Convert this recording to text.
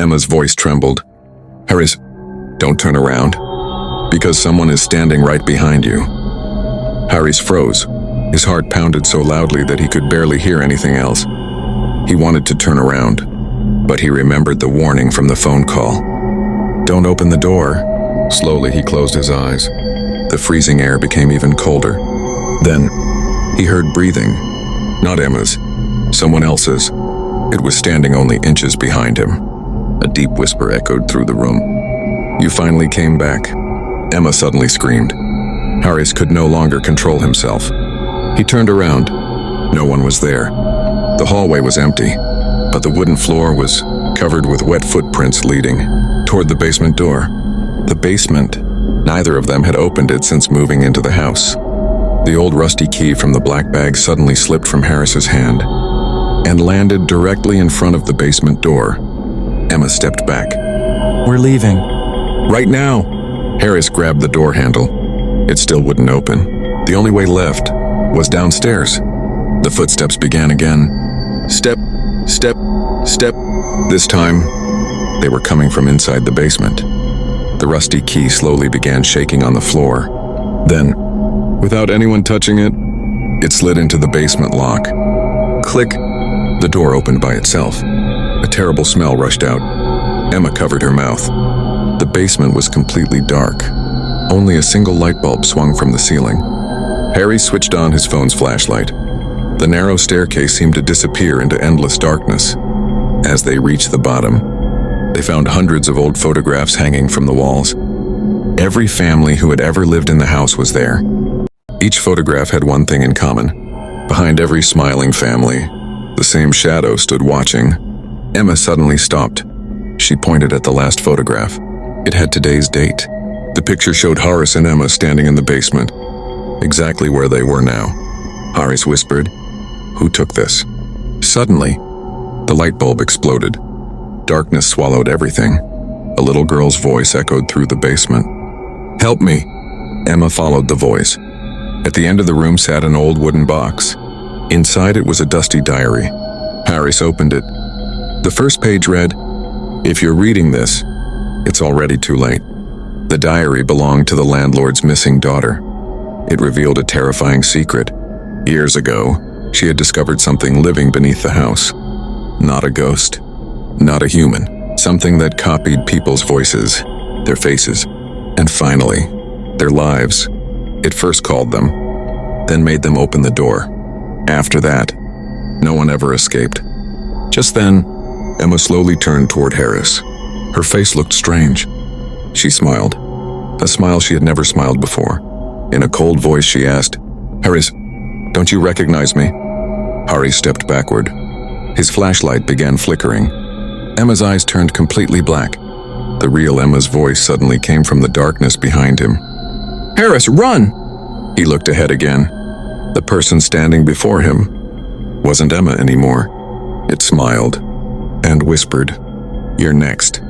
Emma's voice trembled. "Harris, don't turn around, because someone is standing right behind you." Harris froze. His heart pounded so loudly that he could barely hear anything else. He wanted to turn around, but he remembered the warning from the phone call. "Don't open the door." Slowly he closed his eyes. The freezing air became even colder. Then, he heard breathing. Not Emma's, someone else's. It was standing only inches behind him. A deep whisper echoed through the room. "You finally came back," Emma suddenly screamed. Harris could no longer control himself. He turned around. No one was there. The hallway was empty, but the wooden floor was covered with wet footprints leading toward the basement door. The basement, neither of them had opened it since moving into the house. The old rusty key from the black bag suddenly slipped from Harris's hand and landed directly in front of the basement door. Emma stepped back. "We're leaving." "Right now!" Harris grabbed the door handle. It still wouldn't open. The only way left was downstairs. The footsteps began again. Step, step, step. This time, they were coming from inside the basement. The rusty key slowly began shaking on the floor. Then, without anyone touching it, it slid into the basement lock. Click! The door opened by itself. A terrible smell rushed out. Emma covered her mouth. The basement was completely dark. Only a single light bulb swung from the ceiling. Harry switched on his phone's flashlight. The narrow staircase seemed to disappear into endless darkness. As they reached the bottom, they found hundreds of old photographs hanging from the walls. Every family who had ever lived in the house was there. Each photograph had one thing in common. Behind every smiling family, the same shadow stood watching. Emma suddenly stopped. She pointed at the last photograph. It had today's date. The picture showed Horace and Emma standing in the basement, exactly where they were now. Horace whispered, "Who took this?" Suddenly, the light bulb exploded. Darkness swallowed everything. A little girl's voice echoed through the basement. "Help me!" Emma followed the voice. At the end of the room sat an old wooden box. Inside it was a dusty diary. Harris opened it. The first page read, "If you're reading this, it's already too late." The diary belonged to the landlord's missing daughter. It revealed a terrifying secret. Years ago, she had discovered something living beneath the house. Not a ghost, not a human, something that copied people's voices, their faces, and finally, their lives. It first called them, then made them open the door. After that, no one ever escaped. Just then, Emma slowly turned toward Harris. Her face looked strange. She smiled, a smile she had never smiled before. In a cold voice, she asked, "Harris, don't you recognize me?" Harris stepped backward. His flashlight began flickering. Emma's eyes turned completely black. The real Emma's voice suddenly came from the darkness behind him. "Harris, run!" He looked ahead again. The person standing before him wasn't Emma anymore. It smiled and whispered, "You're next."